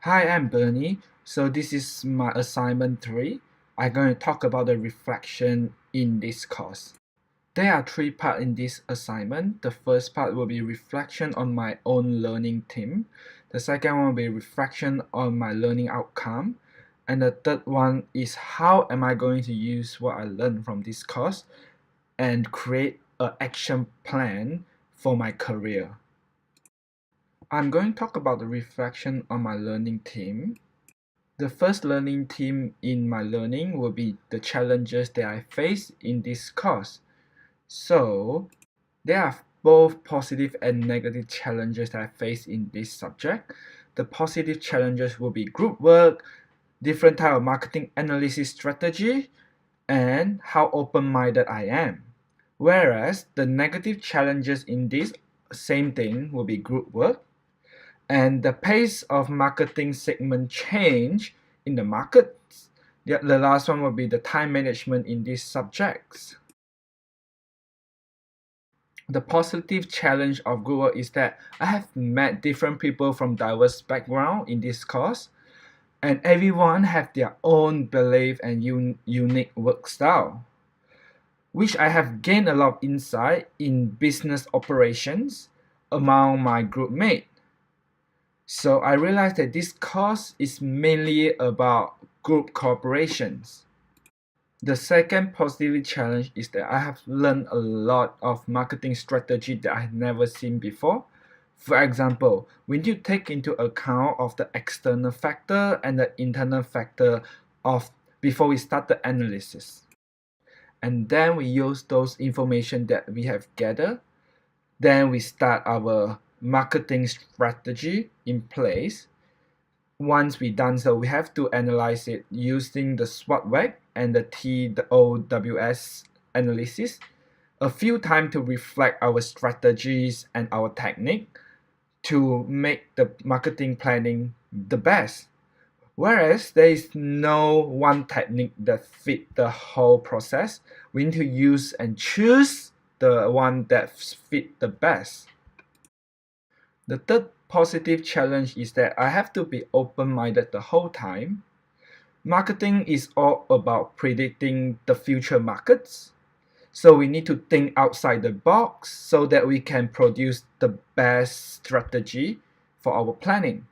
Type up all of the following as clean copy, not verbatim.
Hi, I'm Bernie. So this is my assignment 3. I'm going to talk about the reflection in this course. There are 3 parts in this assignment. The first part will be reflection on my own learning theme. The second one will be reflection on my learning outcome. And the third one is how am I going to use what I learned from this course and create an action plan for my career. I'm going to talk about the reflection on my learning theme. The first learning theme in my learning will be the challenges that I face in this course. So there are both positive and negative challenges that I face in this subject. The positive challenges will be group work, different type of marketing analysis strategy, and how open-minded I am. Whereas the negative challenges in this same thing will be group work, and the pace of marketing segment change in the markets. The last one will be the time management in these subjects. The positive challenge of group work is that I have met different people from diverse background in this course, and everyone have their own belief and unique work style, which I have gained a lot of insight in business operations among my group mates. So I realized that this course is mainly about group cooperations. The second positive challenge is that I have learned a lot of marketing strategy that I have never seen before. For example, we need to take into account of the external factor and the internal factor of before we start the analysis. And then we use those information that we have gathered. Then we start our marketing strategy in place. Once we done so, we have to analyze it using the SWOT work and the TOWS analysis a few times to reflect our strategies and our technique to make the marketing planning the best. Whereas there is no one technique that fit the whole process, we need to use and choose the one that fit the best. The third positive challenge is that I have to be open-minded the whole time. Marketing is all about predicting the future markets. So we need to think outside the box so that we can produce the best strategy for our planning.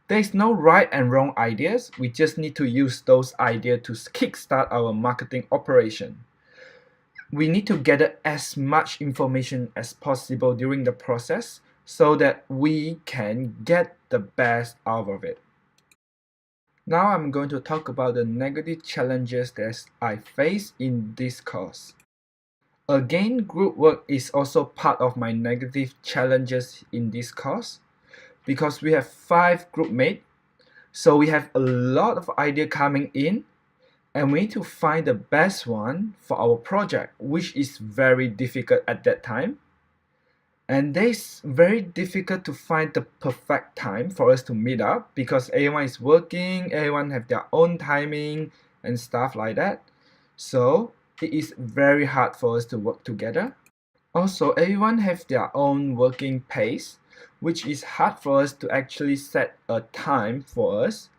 There is no right and wrong ideas. We just need to use those ideas to kickstart our marketing operation. We need to gather as much information as possible during the process so that we can get the best out of it. Now I'm going to talk about the negative challenges that I face in this course. Again, group work is also part of my negative challenges in this course because we have 5 group mates, so we have a lot of ideas coming in and we need to find the best one for our project, which is very difficult at that time. And it's very difficult to find the perfect time for us to meet up because everyone is working, everyone have their own timing and stuff like that. So it is very hard for us to work together. Also, everyone have their own working pace, which is hard for us to actually set a time for us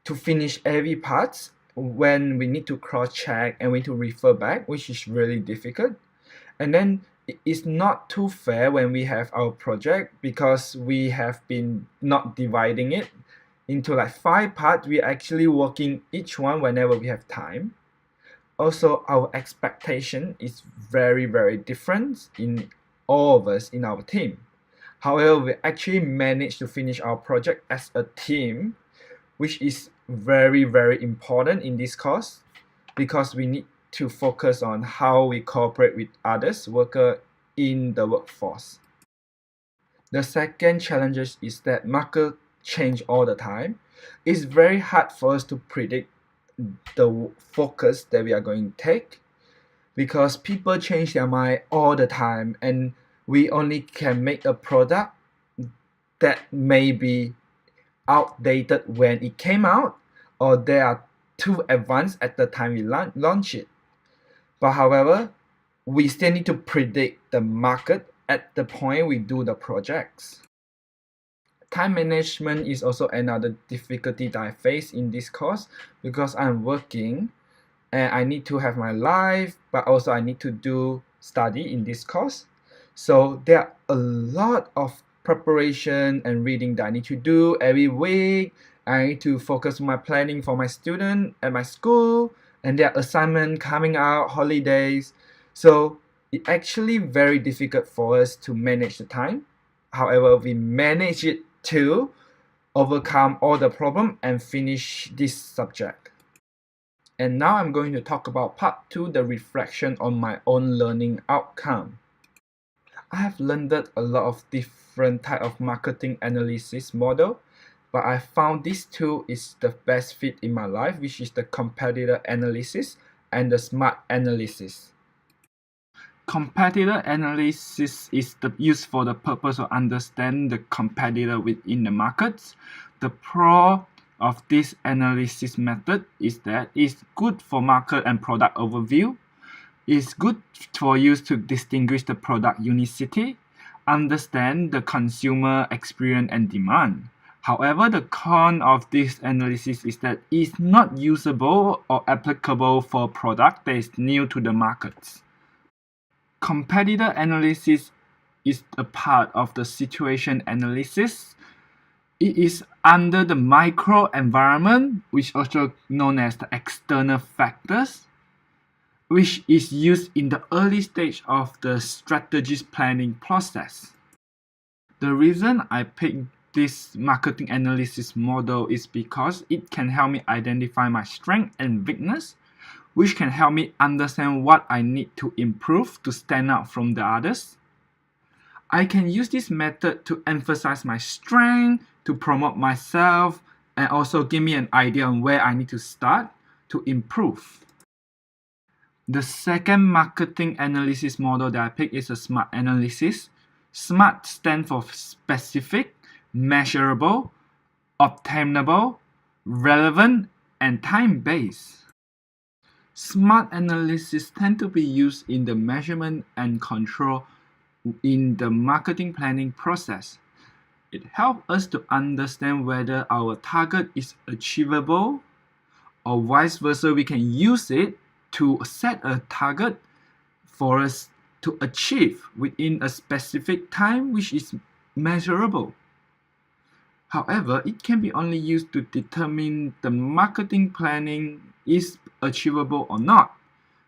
to finish every part when we need to cross-check and we need to refer back, which is really difficult. And then it's not too fair when we have our project because we have been not dividing it into like 5 parts. We're actually working each one whenever we have time. Also, our expectation is very different in all of us in our team. However, we actually managed to finish our project as a team, which is very important in this course because we need to focus on how we cooperate with others workers in the workforce. The second challenge is that market change all the time. It's very hard for us to predict the focus that we are going to take because people change their mind all the time and we only can make a product that may be outdated when it came out or they are too advanced at the time we launch it. But however, we still need to predict the market at the point we do the projects. Time management is also another difficulty that I face in this course because I'm working and I need to have my life, but also I need to do study in this course. So there are a lot of preparation and reading that I need to do every week. I need to focus on my planning for my student at my school, and their assignment coming out, holidays. So it's actually very difficult for us to manage the time. However, we manage it to overcome all the problem and finish this subject. And now I'm going to talk about part 2, the reflection on my own learning outcome. I have learned a lot of different type of marketing analysis model, but I found this tool is the best fit in my life, which is the competitor analysis and the SMART analysis. Competitor analysis is used for the purpose of understanding the competitor within the markets. The pro of this analysis method is that it's good for market and product overview. It's good for use to distinguish the product unicity, understand the consumer experience and demand. However, the con of this analysis is that it's not usable or applicable for a product that is new to the markets. Competitor analysis is a part of the situation analysis. It is under the micro environment, which also known as the external factors, which is used in the early stage of the strategic planning process. The reason I picked this marketing analysis model is because it can help me identify my strength and weakness, which can help me understand what I need to improve to stand out from the others. I can use this method to emphasize my strength, to promote myself, and also give me an idea on where I need to start to improve. The second marketing analysis model that I picked is a SMART analysis. SMART stands for specific, measurable, obtainable, relevant, and time-based. SMART analysis tend to be used in the measurement and control in the marketing planning process. It helps us to understand whether our target is achievable, or vice versa, we can use it to set a target for us to achieve within a specific time which is measurable. However, it can be only used to determine the marketing planning is achievable or not,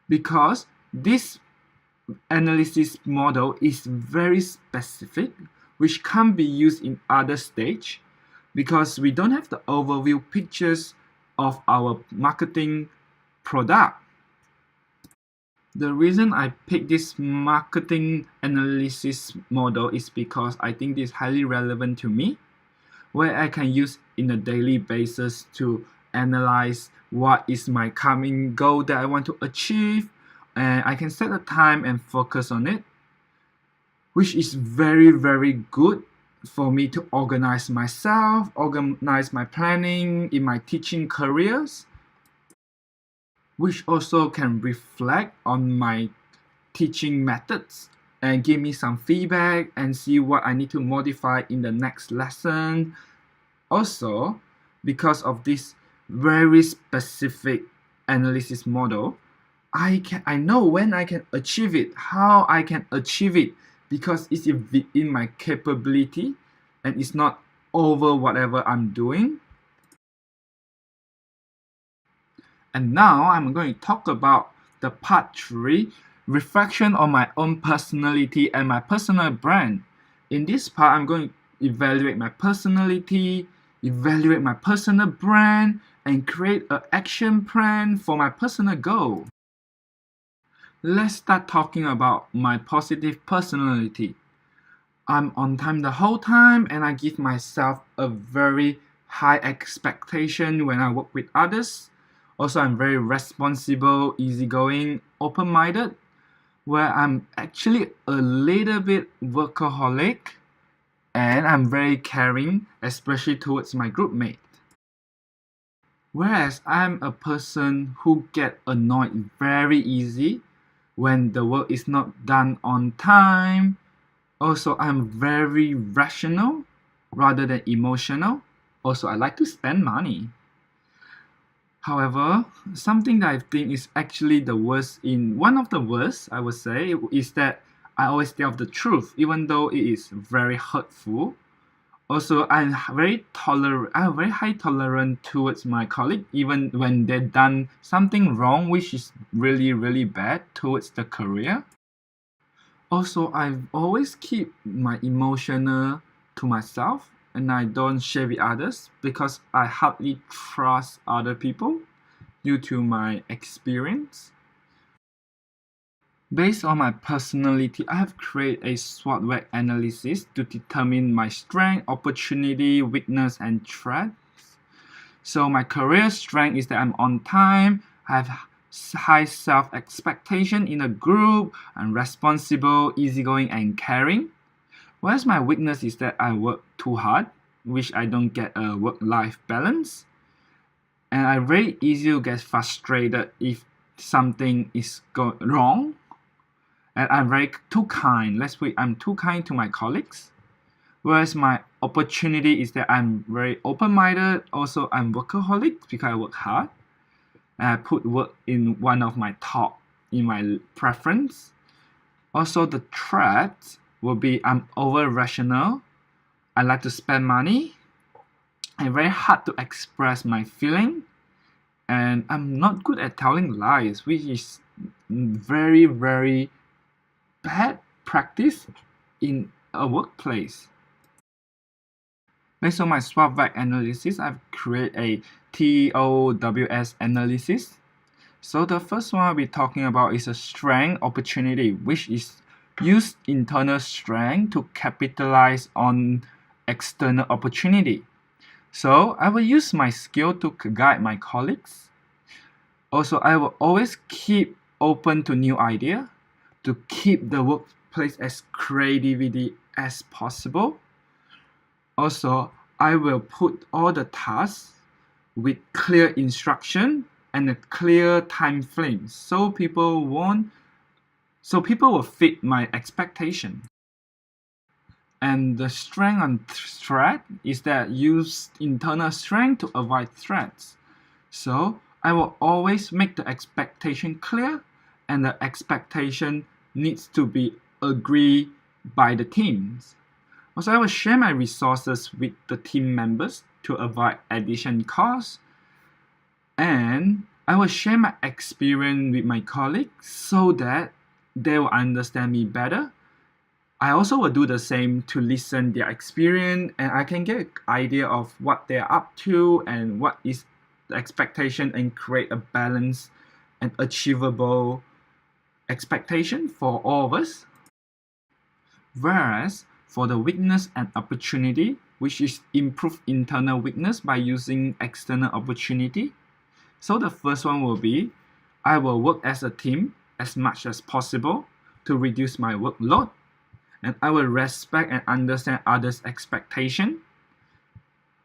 because this analysis model is very specific, which can't be used in other stage because we don't have the overview pictures of our marketing product. The reason I picked this marketing analysis model is because I think this is highly relevant to me, where I can use in a daily basis to analyze what is my coming goal that I want to achieve, and I can set a time and focus on it, which is very, very good for me to organize myself, organize my planning in my teaching careers, which also can reflect on my teaching methods and give me some feedback and see what I need to modify in the next lesson. Also, because of this very specific analysis model, I know when I can achieve it, how I can achieve it, because it's within my capability and it's not over whatever I'm doing. And now I'm going to talk about the part 3, reflection on my own personality and my personal brand. In this part, I'm going to evaluate my personality, evaluate my personal brand, and create an action plan for my personal goal. Let's start talking about my positive personality. I'm on time the whole time, and I give myself a very high expectation when I work with others. Also, I'm very responsible, easygoing, open-minded, where I'm actually a little bit workaholic, and I'm very caring, especially towards my group mate. Whereas I'm a person who get annoyed very easy when the work is not done on time. Also, I'm very rational, rather than emotional. Also, I like to spend money. However, something that I think is actually the worst, in one of the worst, I would say, is that I always tell the truth, even though it is very hurtful. Also, I have very high tolerance towards my colleague, even when they've done something wrong, which is really, really bad towards the career. Also, I always keep my emotional to myself and I don't share with others because I hardly trust other people due to my experience. Based on my personality, I have created a SWOT analysis to determine my strength, opportunity, weakness, and threats. So my career strength is that I'm on time, I have high self-expectation in a group, I'm responsible, easygoing, and caring. Whereas my weakness is that I work too hard, which I don't get a work-life balance. And I very easily get frustrated if something is wrong. And I'm very too kind. Let's put I'm too kind to my colleagues. Whereas my opportunity is that I'm very open-minded. Also, I'm workaholic because I work hard. And I put work in one of my top in my preference. Also, the threat will be I'm over rational. I like to spend money. I'm very hard to express my feeling. And I'm not good at telling lies, which is very, very bad practice in a workplace. Based on my SWOT analysis, I've created a TOWS analysis. So the first one I'll be talking about is a strength opportunity, which is use internal strength to capitalize on external opportunity. So I will use my skill to guide my colleagues. Also, I will always keep open to new idea to keep the workplace as creativity as possible. Also, I will put all the tasks with clear instruction and a clear time frame so people will fit my expectation. And the strength on threat is that use internal strength to avoid threats. So I will always make the expectation clear and the expectation needs to be agreed by the teams. Also, I will share my resources with the team members to avoid addition costs. And I will share my experience with my colleagues so that they will understand me better. I also will do the same to listen their experience and I can get an idea of what they're up to and what is the expectation and create a balanced and achievable expectation for all of us. Whereas for the weakness and opportunity, which is improve internal weakness by using external opportunity. So the first one will be, I will work as a team as much as possible to reduce my workload. And I will respect and understand others' expectation.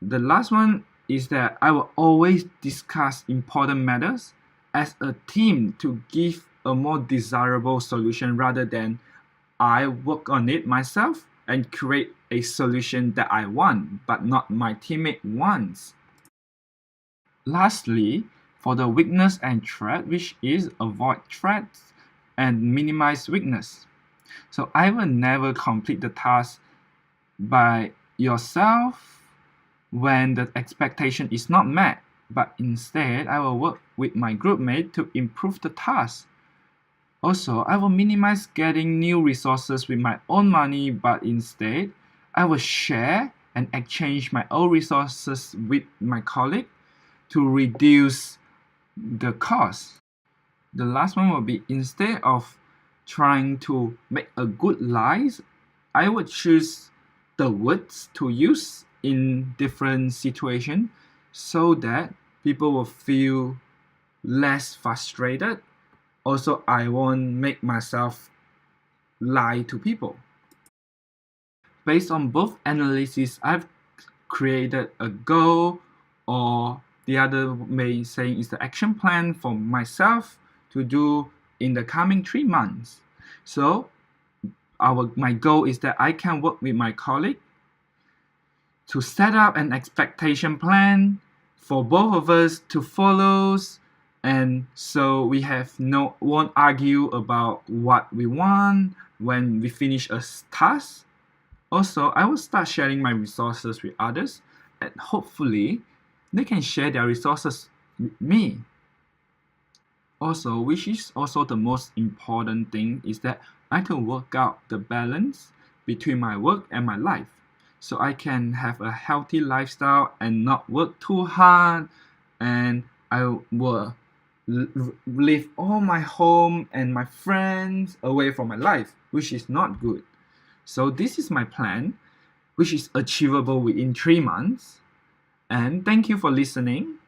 The last one is that I will always discuss important matters as a team to give a more desirable solution rather than I work on it myself and create a solution that I want but not my teammate wants. Lastly, for the weakness and threat, which is avoid threats and minimize weakness. So I will never complete the task by yourself when the expectation is not met, but instead I will work with my group mate to improve the task. Also, I will minimize getting new resources with my own money, but instead I will share and exchange my own resources with my colleague to reduce the cost. The last one will be instead of trying to make a good lies, I would choose the words to use in different situations so that people will feel less frustrated. Also, I won't make myself lie to people. Based on both analysis, I've created a goal, or the other way saying is the action plan for myself to do in the coming 3 months. So my goal is that I can work with my colleague to set up an expectation plan for both of us to follow, and so we won't argue about what we want when we finish a task. Also, I will start sharing my resources with others, and hopefully they can share their resources with me. Also, which is also the most important thing, is that I can work out the balance between my work and my life, so I can have a healthy lifestyle and not work too hard, and I will leave all my home and my friends away from my life, which is not good. So this is my plan, which is achievable within 3 months. And thank you for listening.